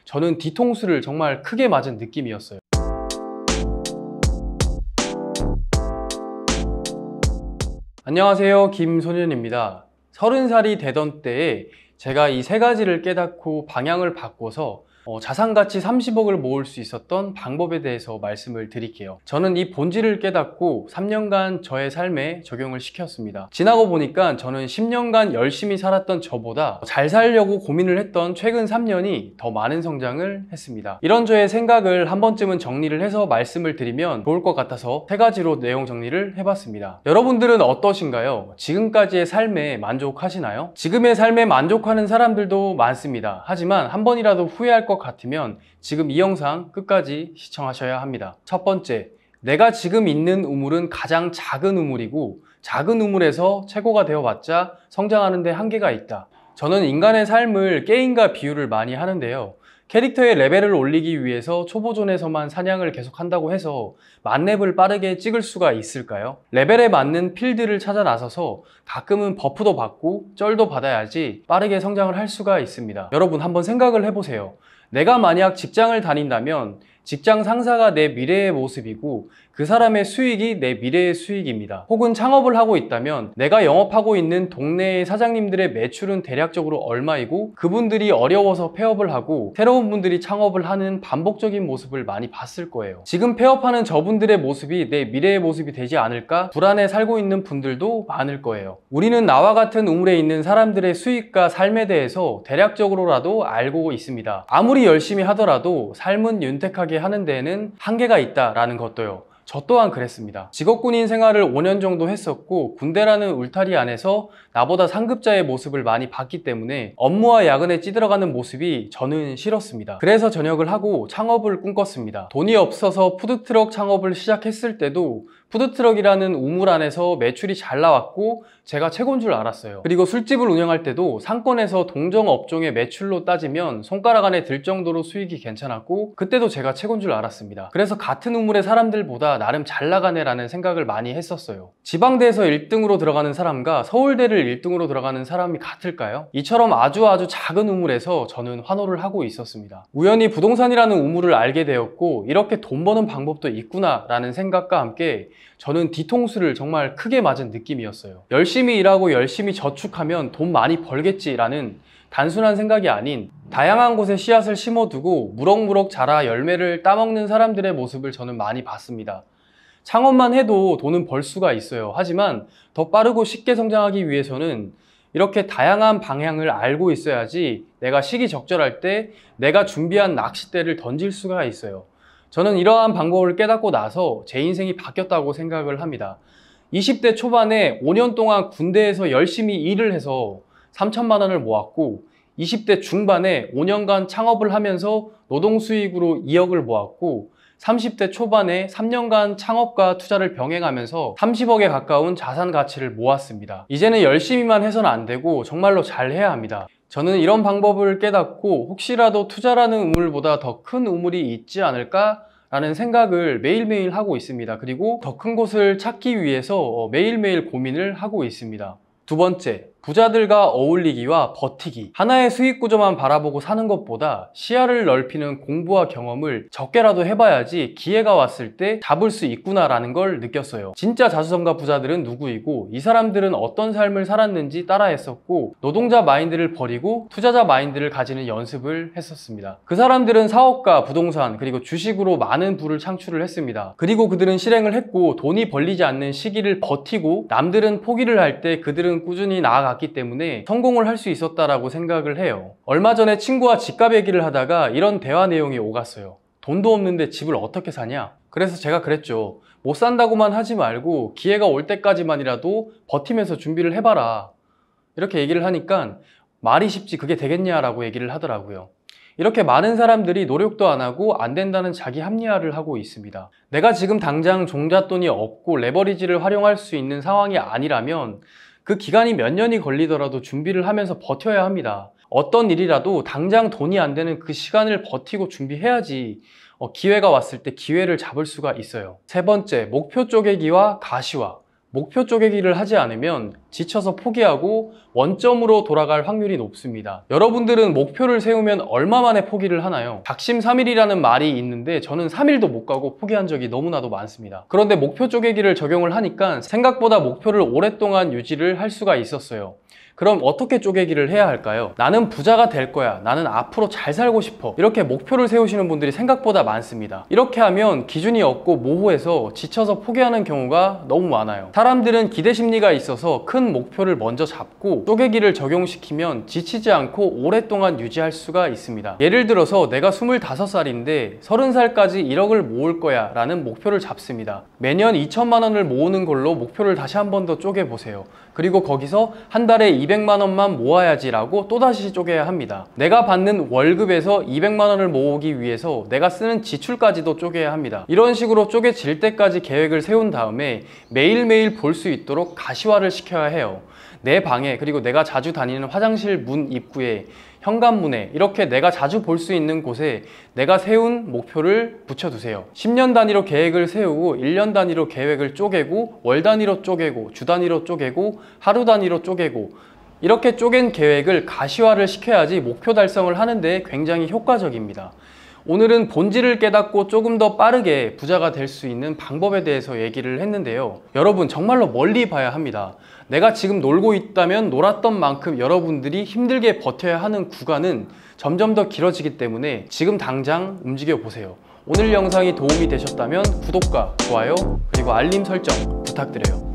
저는 뒤통수를 정말 크게 맞은 느낌이었어요. 안녕하세요, 김소년입니다. 30살이 되던 때에 제가 이 세 가지를 깨닫고 방향을 바꿔서 자산가치 30억을 모을 수 있었던 방법에 대해서 말씀을 드릴게요. 저는 이 본질을 깨닫고 3년간 저의 삶에 적용을 시켰습니다. 지나고 보니까 저는 10년간 열심히 살았던 저보다 잘 살려고 고민을 했던 최근 3년이 더 많은 성장을 했습니다. 이런 저의 생각을 한 번쯤은 정리를 해서 말씀을 드리면 좋을 것 같아서 세 가지로 내용 정리를 해봤습니다. 여러분들은 어떠신가요? 지금까지의 삶에 만족하시나요? 지금의 삶에 만족하는 사람들도 많습니다. 하지만 한 번이라도 후회할 것 같으면 지금 이 영상 끝까지 시청하셔야 합니다. 첫 번째, 내가 지금 있는 우물은 가장 작은 우물이고 작은 우물에서 최고가 되어봤자 성장하는 데 한계가 있다. 저는 인간의 삶을 게임과 비유를 많이 하는데요. 캐릭터의 레벨을 올리기 위해서 초보존에서만 사냥을 계속한다고 해서 만렙을 빠르게 찍을 수가 있을까요? 레벨에 맞는 필드를 찾아 나서서 가끔은 버프도 받고 쩔도 받아야지 빠르게 성장을 할 수가 있습니다. 여러분 한번 생각을 해보세요. 내가 만약 직장을 다닌다면 직장 상사가 내 미래의 모습이고 그 사람의 수익이 내 미래의 수익입니다. 혹은 창업을 하고 있다면 내가 영업하고 있는 동네의 사장님들의 매출은 대략적으로 얼마이고 그분들이 어려워서 폐업을 하고 새로운 분들이 창업을 하는 반복적인 모습을 많이 봤을 거예요. 지금 폐업하는 저분들의 모습이 내 미래의 모습이 되지 않을까 불안해 살고 있는 분들도 많을 거예요. 우리는 나와 같은 우물에 있는 사람들의 수익과 삶에 대해서 대략적으로라도 알고 있습니다. 아무리 열심히 하더라도 삶은 윤택하게 하는 데에는 한계가 있다라는 것도요. 저 또한 그랬습니다. 직업군인 생활을 5년 정도 했었고 군대라는 울타리 안에서 나보다 상급자의 모습을 많이 봤기 때문에 업무와 야근에 찌들어가는 모습이 저는 싫었습니다. 그래서 전역을 하고 창업을 꿈꿨습니다. 돈이 없어서 푸드트럭 창업을 시작했을 때도 푸드트럭이라는 우물 안에서 매출이 잘 나왔고 제가 최고인 줄 알았어요. 그리고 술집을 운영할 때도 상권에서 동종 업종의 매출로 따지면 손가락 안에 들 정도로 수익이 괜찮았고 그때도 제가 최고인 줄 알았습니다. 그래서 같은 우물의 사람들보다 나름 잘 나가네 라는 생각을 많이 했었어요. 지방대에서 1등으로 들어가는 사람과 서울대를 1등으로 들어가는 사람이 같을까요? 이처럼 아주 작은 우물에서 저는 환호를 하고 있었습니다. 우연히 부동산이라는 우물을 알게 되었고 이렇게 돈 버는 방법도 있구나 라는 생각과 함께 저는 뒤통수를 정말 크게 맞은 느낌이었어요. 열심히 일하고 열심히 저축하면 돈 많이 벌겠지라는 단순한 생각이 아닌 다양한 곳에 씨앗을 심어두고 무럭무럭 자라 열매를 따먹는 사람들의 모습을 저는 많이 봤습니다. 창업만 해도 돈은 벌 수가 있어요. 하지만 더 빠르고 쉽게 성장하기 위해서는 이렇게 다양한 방향을 알고 있어야지 내가 시기적절할 때 내가 준비한 낚싯대를 던질 수가 있어요. 저는 이러한 방법을 깨닫고 나서 제 인생이 바뀌었다고 생각을 합니다. 20대 초반에 5년 동안 군대에서 열심히 일을 해서 3천만 원을 모았고 20대 중반에 5년간 창업을 하면서 노동수익으로 2억을 모았고 30대 초반에 3년간 창업과 투자를 병행하면서 30억에 가까운 자산 가치를 모았습니다. 이제는 열심히만 해서는 안 되고 정말로 잘 해야 합니다. 저는 이런 방법을 깨닫고 혹시라도 투자라는 우물보다 더 큰 우물이 있지 않을까? 라는 생각을 매일매일 하고 있습니다. 그리고 더 큰 곳을 찾기 위해서 매일매일 고민을 하고 있습니다. 두 번째, 부자들과 어울리기와 버티기. 하나의 수익 구조만 바라보고 사는 것보다 시야를 넓히는 공부와 경험을 적게라도 해봐야지 기회가 왔을 때 잡을 수 있구나라는 걸 느꼈어요. 진짜 자수성가 부자들은 누구이고 이 사람들은 어떤 삶을 살았는지 따라했었고 노동자 마인드를 버리고 투자자 마인드를 가지는 연습을 했었습니다. 그 사람들은 사업과 부동산 그리고 주식으로 많은 부를 창출을 했습니다. 그리고 그들은 실행을 했고 돈이 벌리지 않는 시기를 버티고 남들은 포기를 할 때 그들은 꾸준히 나아갔기 때문에 성공을 할 수 있었다라고 생각을 해요. 얼마 전에 친구와 집값 얘기를 하다가 이런 대화 내용이 오갔어요. 돈도 없는데 집을 어떻게 사냐? 그래서 제가 그랬죠. 못 산다고만 하지 말고 기회가 올 때까지만이라도 버티면서 준비를 해봐라. 이렇게 얘기를 하니까 말이 쉽지 그게 되겠냐라고 얘기를 하더라고요. 이렇게 많은 사람들이 노력도 안 하고 안 된다는 자기 합리화를 하고 있습니다. 내가 지금 당장 종잣돈이 없고 레버리지를 활용할 수 있는 상황이 아니라면 그 기간이 몇 년이 걸리더라도 준비를 하면서 버텨야 합니다. 어떤 일이라도 당장 돈이 안 되는 그 시간을 버티고 준비해야지 기회가 왔을 때 기회를 잡을 수가 있어요. 세 번째, 목표 쪼개기와 가시화. 목표 쪼개기를 하지 않으면 지쳐서 포기하고 원점으로 돌아갈 확률이 높습니다. 여러분들은 목표를 세우면 얼마 만에 포기를 하나요? 작심삼일이라는 말이 있는데 저는 3일도 못 가고 포기한 적이 너무나도 많습니다. 그런데 목표 쪼개기를 적용을 하니까 생각보다 목표를 오랫동안 유지를 할 수가 있었어요. 그럼 어떻게 쪼개기를 해야 할까요? 나는 부자가 될 거야. 나는 앞으로 잘 살고 싶어. 이렇게 목표를 세우시는 분들이 생각보다 많습니다. 이렇게 하면 기준이 없고 모호해서 지쳐서 포기하는 경우가 너무 많아요. 사람들은 기대 심리가 있어서 큰 목표를 먼저 잡고 쪼개기를 적용시키면 지치지 않고 오랫동안 유지할 수가 있습니다. 예를 들어서 내가 25살인데 30살까지 1억을 모을 거야 라는 목표를 잡습니다. 매년 2천만 원을 모으는 걸로 목표를 다시 한 번 더 쪼개보세요. 그리고 거기서 한 달에 200만 원만 모아야지 라고 또다시 쪼개야 합니다. 내가 받는 월급에서 200만 원을 모으기 위해서 내가 쓰는 지출까지도 쪼개야 합니다. 이런 식으로 쪼개질 때까지 계획을 세운 다음에 매일매일 볼 수 있도록 가시화를 시켜야 해요. 내 방에, 그리고 내가 자주 다니는 화장실 문 입구에, 현관문에, 이렇게 내가 자주 볼 수 있는 곳에 내가 세운 목표를 붙여두세요. 10년 단위로 계획을 세우고 1년 단위로 계획을 쪼개고 월 단위로 쪼개고 주 단위로 쪼개고 하루 단위로 쪼개고, 이렇게 쪼갠 계획을 가시화를 시켜야지 목표 달성을 하는 데 굉장히 효과적입니다. 오늘은 본질을 깨닫고 조금 더 빠르게 부자가 될 수 있는 방법에 대해서 얘기를 했는데요. 여러분, 정말로 멀리 봐야 합니다. 내가 지금 놀고 있다면 놀았던 만큼 여러분들이 힘들게 버텨야 하는 구간은 점점 더 길어지기 때문에 지금 당장 움직여 보세요. 오늘 영상이 도움이 되셨다면 구독과 좋아요, 그리고 알림 설정 부탁드려요.